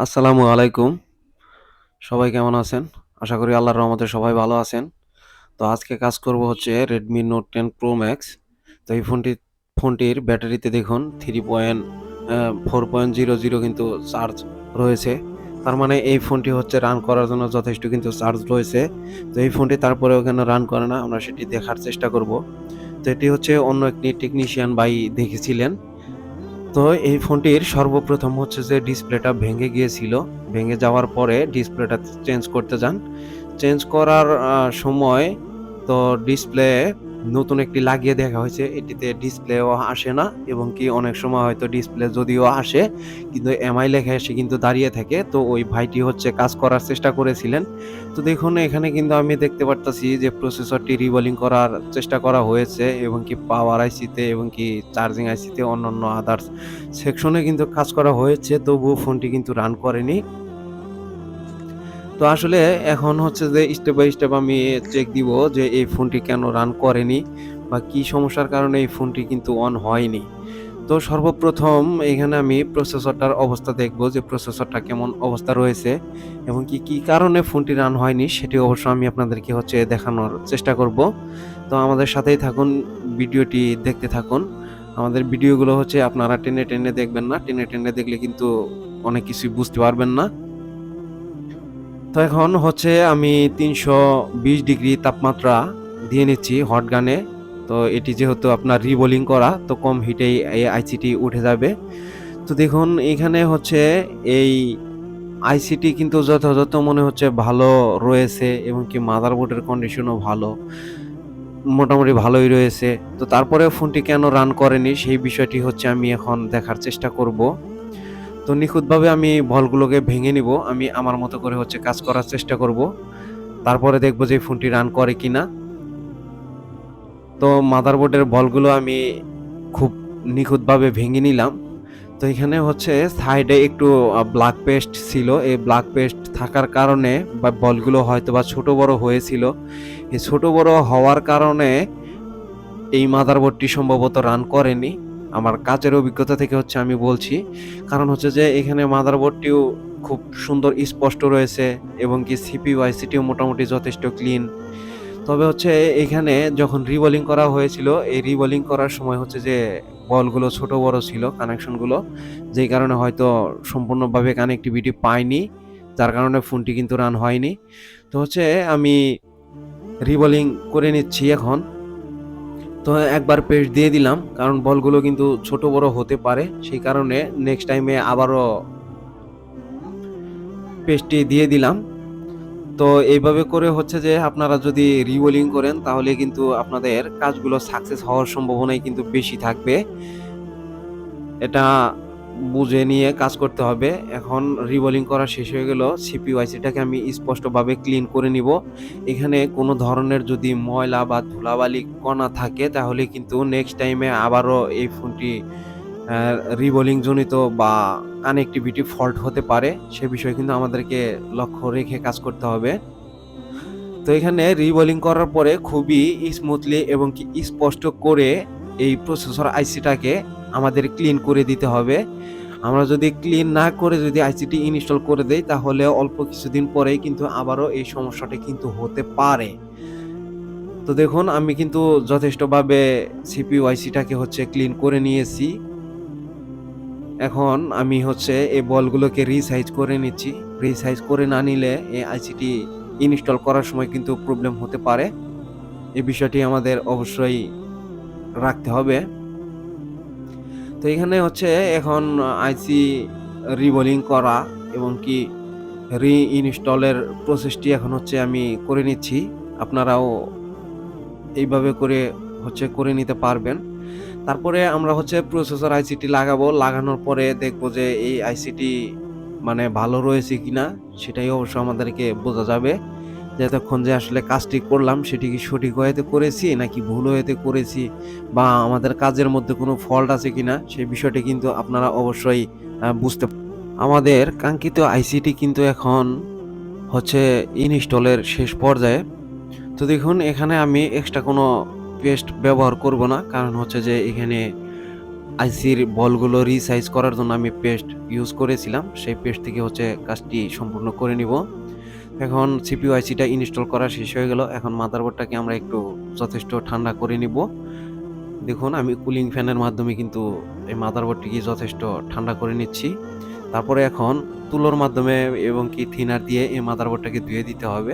আসসালামু আলাইকুম। সবাই কেমন আছেন? আশা করি আল্লাহর রহমতে সবাই ভালো আছেন। তো আজকে কাজ করব হচ্ছে Redmi Note 10 Pro Max। তো এই ফোনটির ব্যাটারিতে দেখুন 4.00 কিন্তু চার্জ রয়েছে। তার মানে এই ফোনটি হচ্ছে রান করার জন্য যথেষ্ট কিন্তু চার্জ রয়েছে। তো এই ফোনটি তারপরেও কেন রান করে না আমরা সেটি দেখার চেষ্টা করব। তো এটি হচ্ছে অন্য একটি টেকনিশিয়ান ভাই দেখেছিলেন। তো এই ফোনটির সর্বপ্রথম হচ্ছে যে ডিসপ্লেটা ভেঙে গিয়েছিল। ভেঙে যাওয়ার পরে ডিসপ্লেটা চেঞ্জ করতে যান। চেঞ্জ করার সময় তো ডিসপ্লে নতুন একটি লাগিয়ে দেখা হয়েছে। এটিতে ডিসপ্লেও আসে না এবং কি অনেক সময় হয়তো ডিসপ্লে যদিও আসে কিন্তু এমআই লেখা এসে কিন্তু দাঁড়িয়ে থাকে। তো ওই ভাইটি হচ্ছে কাজ করার চেষ্টা করেছিলেন। তো দেখুন এখানে কিন্তু আমি দেখতে পারতাছি যে প্রসেসরটি রিবোলিং করার চেষ্টা করা হয়েছে এবং কি পাওয়ার আইসিতে এবং কি চার্জিং আইসিতে অন্যান্য আদার্স সেকশনে কিন্তু কাজ করা হয়েছে, তবুও ফোনটি কিন্তু রান করেনি। তো আসলে এখন হচ্ছে যে স্টেপ বাই স্টেপ আমি চেক দিব যে এই ফোনটি কেন রান করেনি বা কি সমস্যার কারণে এই ফোনটি কিন্তু অন হয়নি। তো সর্বপ্রথম এখানে আমি প্রসেসরটার অবস্থা দেখব যে প্রসেসরটা কেমন অবস্থা রয়েছে এবং কি কারণে ফোনটি রান হয়নি সেটি অবশ্য আমি আপনাদেরকে হচ্ছে দেখানোর চেষ্টা করব। তো আমাদের সাথেই থাকুন, ভিডিওটি দেখতে থাকুন। আমাদের ভিডিওগুলো হচ্ছে আপনারা টেনে দেখবেন না। টেনে দেখলে কিন্তু অনেক কিছুই বুঝতে পারবেন না। তো এখন হচ্ছে আমি ৩২০ ডিগ্রি তাপমাত্রা দিয়ে নিচ্ছি হট গানে। তো এটি যেহেতু আপনার রিবোলিং করা তো কম হিটেই এই আইসিটি উঠে যাবে। তো দেখুন এখানে হচ্ছে এই আইসিটি কিন্তু যথাযথ মনে হচ্ছে ভালো রয়েছে এবং কি মাদারবোর্ডের কন্ডিশনও ভালো। মোটামুটি ভালোই রয়েছে। তো তারপরেও ফোনটি কেন রান করেনি সেই বিষয়টি হচ্ছে আমি এখন দেখার চেষ্টা করব। তো নিখুঁতভাবে আমি বলগুলোকে ভেঙে নিব। আমি আমার মতো করে হচ্ছে কাজ করার চেষ্টা করব। তারপরে দেখব যে ফোনটি রান করে কিনা। তো মাদারবোর্ডের বলগুলো আমি খুব নিখুঁতভাবে ভেঙে নিলাম। তো এখানে হচ্ছে সাইডে একটু ব্ল্যাক পেস্ট ছিল। এই ব্ল্যাক পেস্ট থাকার কারণে বা বলগুলো হয়তোবা ছোট বড় হয়েছিল। এই ছোট বড় হওয়ার কারণে এই মাদারবোর্ডটি সম্ভবত রান করেনি। আমার কাজের অভিজ্ঞতা থেকে হচ্ছে আমি বলছি। কারণ হচ্ছে যে এখানে মাদারবোর্ডটিও খুব সুন্দর স্পষ্ট রয়েছে এবং কি সিপিইউ আইসিটিও মোটামুটি যথেষ্ট ক্লিন। তবে হচ্ছে এখানে যখন রিবোলিং করা হয়েছিল, এই রিবোলিং করার সময় হচ্ছে যে বলগুলো ছোট বড় ছিল কানেকশনগুলো। যেই কারণে হয়তো সম্পূর্ণভাবে কানেক্টিভিটি পায়নি। যার কারণে ফোনটি কিন্তু রান হয়নি। তো হচ্ছে আমি রিবোলিং করে নিচ্ছি এখন। তো একবার পেস্ট দিয়ে দিলাম কারণ বলগুলো কিন্তু ছোট বড় হতে পারে। সেই কারণে নেক্সট টাইমে আবারও পেস্টটি দিয়ে দিলাম। তো এইভাবে করে হচ্ছে যে আপনারা যদি রিবোলিং করেন তাহলে কিন্তু আপনাদের কাজগুলো সাকসেস হওয়ার সম্ভাবনাই কিন্তু বেশি থাকবে। এটা বুঝে নিয়ে কাজ করতে হবে। এখন রিবোলিং করা শেষ হয়ে গেল। সিপিইউ আইসিটাকে আমি স্পষ্টভাবে ক্লিন করে নিব। এখানে কোনো ধরনের যদি ময়লা বা ধুলাবালি কণা থাকে তাহলে কিন্তু নেক্সট টাইমে আবারও এই ফোনটি রিবোলিং জনিত বা কানেক্টিভিটি ফল্ট হতে পারে। সে বিষয়ে কিন্তু আমাদেরকে লক্ষ্য রেখে কাজ করতে হবে। তো এখানে রিবোলিং করার পরে খুবই স্মুথলি এবং কি স্পষ্ট করে এই প্রসেসর আইসিটাকে আমাদের ক্লিন করে দিতে হবে। আমরা যদি ক্লিন না করে যদি আইসিটি ইনস্টল করে দেই তাহলে অল্প কিছুদিন পরেই কিন্তু আবারও এই সমস্যাটা কিন্তু হতে পারে। তো দেখুন আমি কিন্তু যথেষ্টভাবে সিপিইউ আইসিটাকে হচ্ছে ক্লিন করে নিয়েছি। এখন আমি হচ্ছে এই বলগুলোকে রিসাইজ করে নিচ্ছি। রিসাইজ করে না নিলে এই আইসিটি ইনস্টল করার সময় কিন্তু প্রবলেম হতে পারে। এই বিষয়টি আমাদের অবশ্যই রাখতে হবে। তো এখানে হচ্ছে এখন আইসি রিবোলিং করা এবং কি রি-ইনস্টলের প্রসেসটি এখন হচ্ছে আমি করে নিচ্ছি। আপনারাও এইভাবে করে হচ্ছে করে নিতে পারবেন। তারপরে আমরা হচ্ছে প্রসেসর আইসিটি লাগাবো। লাগানোর পরে দেখব যে এই আইসিটি মানে ভালো রয়েছে কিনা সেটাই অবশ্য আমাদেরকে বোঝা যাবে। যে এতক্ষণ যে আসলে কাজটি করলাম সেটি কি সঠিক ওয়েতে করেছি নাকি ভুল ওয়েতে করেছি বা আমাদের কাজের মধ্যে কোনো ফল্ট আছে কিনা সেই বিষয়টি কিন্তু আপনারা অবশ্যই বুঝতে আমাদের কাঙ্ক্ষিত আইসিটি কিন্তু এখন হচ্ছে ইনস্টলের শেষ পর্যায়ে। তো দেখুন এখানে আমি এক্সট্রা কোনো পেস্ট ব্যবহার করব না। কারণ হচ্ছে যে এখানে আইসির বলগুলো রিসাইজ করার জন্য আমি পেস্ট ইউজ করেছিলাম, সেই পেস্ট থেকে হচ্ছে কাজটি সম্পূর্ণ করে নিব। এখন সিপিইউ আইসিটা ইনস্টল করা শেষ হয়ে গেল। এখন মাদারবোর্ডটাকে আমরা একটু যথেষ্ট ঠান্ডা করে নিব। দেখুন আমি কুলিং ফ্যানের মাধ্যমে কিন্তু এই মাদারবোর্ডটিকে যথেষ্ট ঠান্ডা করে নিচ্ছি। তারপরে এখন তুলোর মাধ্যমে এবং কি থিনার দিয়ে এই মাদারবোর্ডটাকে ধুয়ে দিতে হবে।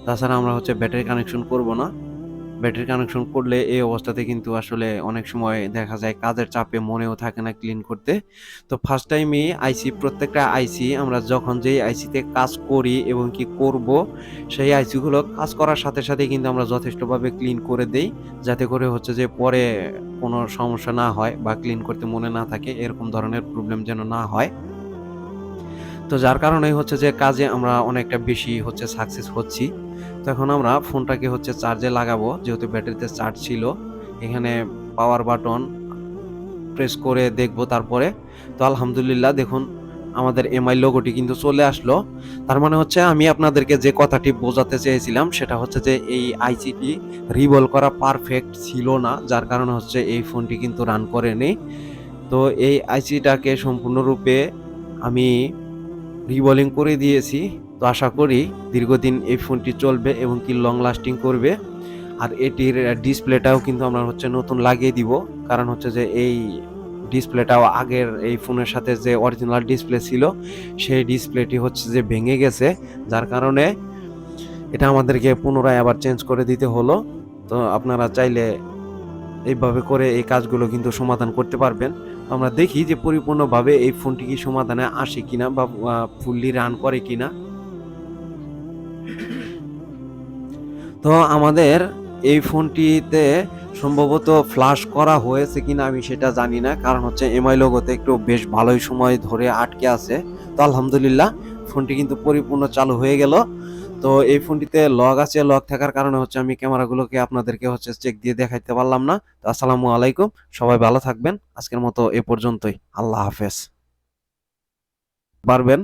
তাছাড়া আমরা হচ্ছে ব্যাটারি কানেকশন করব না। ব্যাটারি কানেকশন করলে এই অবস্থাতে কিন্তু আসলে অনেক সময় দেখা যায় কাজের চাপে মনেও থাকে না ক্লিন করতে। তো ফার্স্ট টাইমই প্রত্যেকটা আইসি আমরা যখন যেই আইসিতে কাজ করি এবং কি করব, সেই আইসিগুলো কাজ করার সাথে সাথে কিন্তু আমরা যথেষ্টভাবে ক্লিন করে দেই, যাতে করে হচ্ছে যে পরে কোনো সমস্যা না হয় বা ক্লিন করতে মনে না থাকে, এরকম ধরনের প্রবলেম যেন না হয়। তো যার কারণেই হচ্ছে যে কাজে আমরা অনেকটা বেশি হচ্ছে সাকসেস হচ্ছি। তো এখন আমরা ফোনটাকে হচ্ছে চার্জে লাগাবো, যেহেতু ব্যাটারিতে চার্জ ছিল। এখানে পাওয়ার বাটন প্রেস করে দেখবো তারপরে। তো আলহামদুলিল্লাহ দেখুন আমাদের এমআই লোগোটি কিন্তু চলে আসলো। তার মানে হচ্ছে আমি আপনাদেরকে যে কথাটি বোঝাতে চেয়েছিলাম সেটা হচ্ছে যে এই আইসিটি রিভল করা পারফেক্ট ছিল না, যার কারণে হচ্ছে এই ফোনটি কিন্তু রান করেনি। তো এই আইসিটাকে সম্পূর্ণরূপে আমি রিবলিং করে দিয়েছি। তো আশা করি দীর্ঘদিন এই ফোনটি চলবে এবং কি লং লাস্টিং করবে। আর এটির ডিসপ্লেটাও কিন্তু আমরা হচ্ছে নতুন লাগিয়ে দিব, কারণ হচ্ছে যে এই ডিসপ্লেটাও আগের এই ফোনের সাথে যে অরিজিনাল ডিসপ্লে ছিল সেই ডিসপ্লেটি হচ্ছে যে ভেঙে গেছে, যার কারণে এটা আমাদেরকে পুনরায় আবার চেঞ্জ করে দিতে হলো। তো আপনারা চাইলে এইভাবে করে এই কাজগুলো কিন্তু সমাধান করতে পারবেন। আমরা দেখি যে পরিপূর্ণভাবে এই ফোনটি কি সমাধানে আসে কিনা বা ফুললি রান করে কিনা। তো আমাদের এই ফোনটিতে সম্ভবত ফ্লাশ করা হয়েছে কিনা আমি সেটা জানি না, কারণ হচ্ছে এমআই লোগোতে একটু বেশ ভালোই সময় ধরে আটকে আছে। তো আলহামদুলিল্লাহ ফোনটি কিন্তু পরিপূর্ণ চালু হয়ে গেল। তো এই ফোনটিতে লক আছে, লক থাকার কারণে হচ্ছে আমি ক্যামেরাগুলোকে আপনাদেরকে হচ্ছে চেক দিয়ে দেখাইতে পারলাম না। তো আসসালামু আলাইকুম, সবাই ভালো থাকবেন। আজকের মতো এ পর্যন্তই। আল্লাহ হাফেজ। পারবেন।